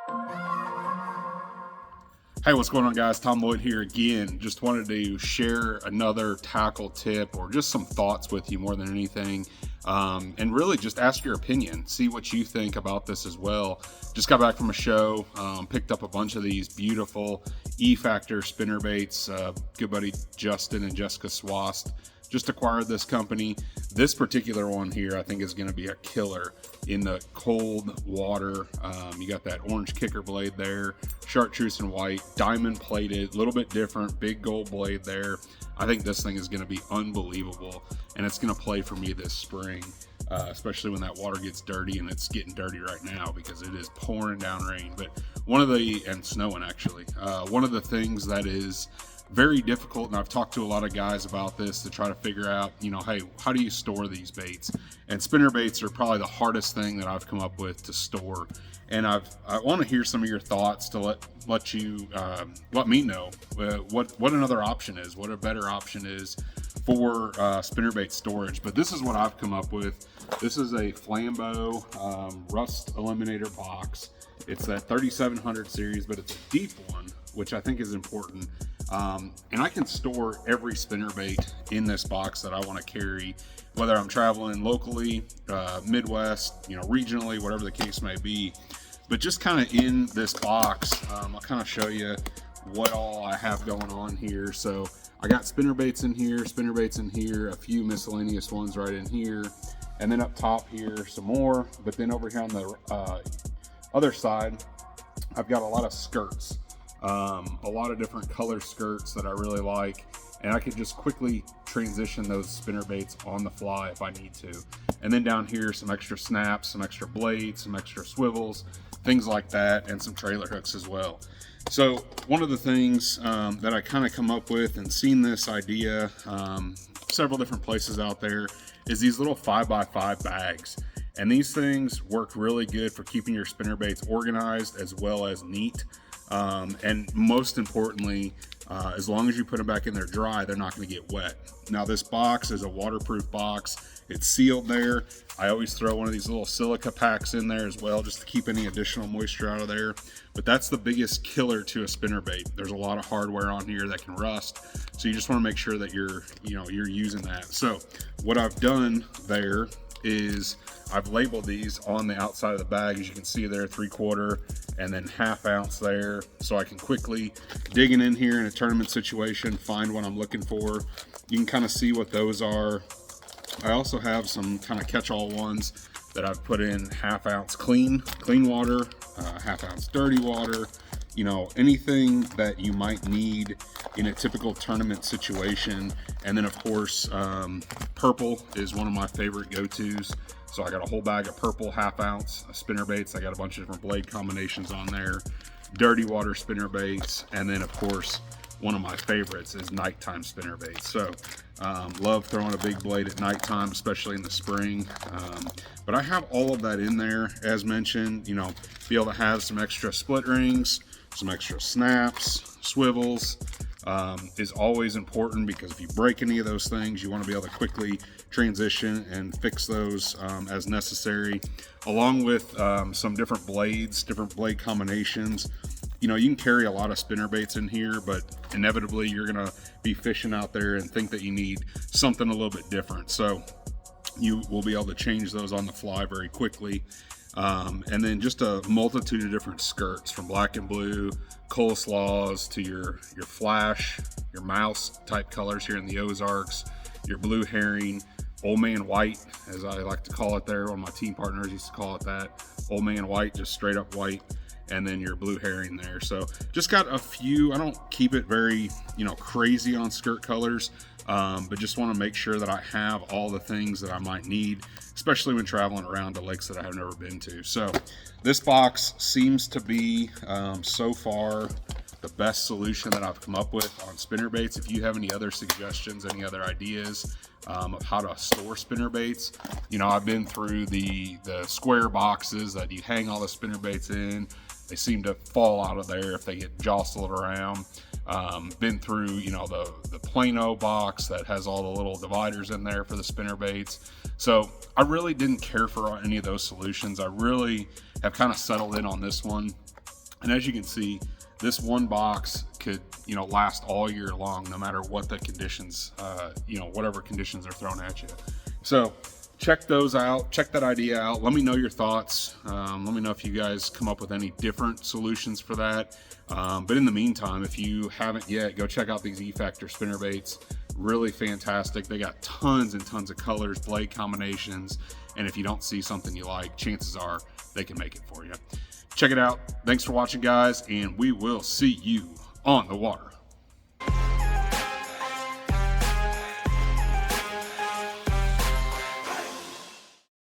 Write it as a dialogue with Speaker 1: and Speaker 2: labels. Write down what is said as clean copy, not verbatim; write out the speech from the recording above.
Speaker 1: Hey, what's going on, guys? Tom Lloyd here again. Just wanted to share another tackle tip or just some thoughts with you more than anything. And really just ask your opinion, see what you think about this as well. Just got back from a show, picked up a bunch of these beautiful E-Factor spinnerbaits. Good buddy Justin and Jessica Swast just acquired this company. This particular one here I think is going to be a killer in the cold water. You got that orange kicker blade there, chartreuse and white, diamond plated, a little bit different, big gold blade there. I think this thing is going to be unbelievable, and it's going to play for me this spring, especially when that water gets dirty, and it's getting dirty right now because it is pouring down rain. But and snowing actually, one of the things that is very difficult, and I've talked to a lot of guys about this to try to figure out, hey, how do you store these baits? And spinner baits are probably the hardest thing that I've come up with to store. And I want to hear some of your thoughts to let me know what another option is, what a better option is for spinnerbait storage. But this is what I've come up with. This is a Flambeau rust eliminator box. It's that 3700 series, but it's a deep one, which I think is important. And I can store every spinnerbait in this box that I want to carry, whether I'm traveling locally, Midwest, regionally, whatever the case may be. But just kind of in this box, I'll kind of show you what all I have going on here. So I got spinnerbaits in here, a few miscellaneous ones right in here, and then up top here some more. But then over here on the other side, I've got a lot of skirts. A lot of different color skirts that I really like, and I could just quickly transition those spinnerbaits on the fly if I need to. And then down here, some extra snaps, some extra blades, some extra swivels, things like that, and some trailer hooks as well. So one of the things that I kind of come up with and seen this idea several different places out there is these little 5x5 bags. And these things work really good for keeping your spinnerbaits organized as well as neat. And most importantly, as long as you put them back in there dry, they're not going to get wet. Now this box is a waterproof box. It's sealed there. I always throw one of these little silica packs in there as well, just to keep any additional moisture out of there. But that's the biggest killer to a spinnerbait. There's a lot of hardware on here that can rust, so you just want to make sure that you're using that. So what I've done there is I've labeled these on the outside of the bag. As you can see there, 3/4 and then 1/2 ounce there, so I can quickly digging in here in a tournament situation, find what I'm looking for. You can kind of see what those are. I also have some kind of catch-all ones that I've put in 1/2 ounce clean water, 1/2 ounce dirty water, anything that you might need in a typical tournament situation. And then of course, purple is one of my favorite go-tos. So I got a whole bag of purple 1/2 ounce spinnerbaits. I got a bunch of different blade combinations on there, dirty water spinnerbaits, and then of course, one of my favorites is nighttime spinnerbaits. So love throwing a big blade at nighttime, especially in the spring. But I have all of that in there, as mentioned. Be able to have some extra split rings, some extra snaps, swivels, is always important, because if you break any of those things, you want to be able to quickly transition and fix those as necessary, along with some different blades, different blade combinations. You can carry a lot of spinnerbaits in here, but inevitably you're going to be fishing out there and think that you need something a little bit different. So you will be able to change those on the fly very quickly. And then just a multitude of different skirts, from black and blue, coleslaws, to your flash, your mouse type colors here in the Ozarks, your blue herring, old man white, as I like to call it there. One of my team partners used to call it that, old man white, just straight up white. And then your blue herring there. So just got a few. I don't keep it very, crazy on skirt colors, but just want to make sure that I have all the things that I might need, especially when traveling around to lakes that I have never been to. So this box seems to be, so far, the best solution that I've come up with on spinnerbaits. If you have any other suggestions, any other ideas of how to store spinnerbaits, I've been through the square boxes that you hang all the spinnerbaits in. They seem to fall out of there if they get jostled around. Been through, the Plano box that has all the little dividers in there for the spinnerbaits. So I really didn't care for any of those solutions. I really have kind of settled in on this one. And as you can see, this one box could, last all year long, no matter what the conditions, whatever conditions are thrown at you. So check those out, check that idea out. Let me know your thoughts. Let me know if you guys come up with any different solutions for that. But in the meantime, if you haven't yet, go check out these E-Factor spinnerbaits. Really fantastic. They got tons and tons of colors, blade combinations. And if you don't see something you like, chances are they can make it for you. Check it out. Thanks for watching, guys, and we will see you on the water.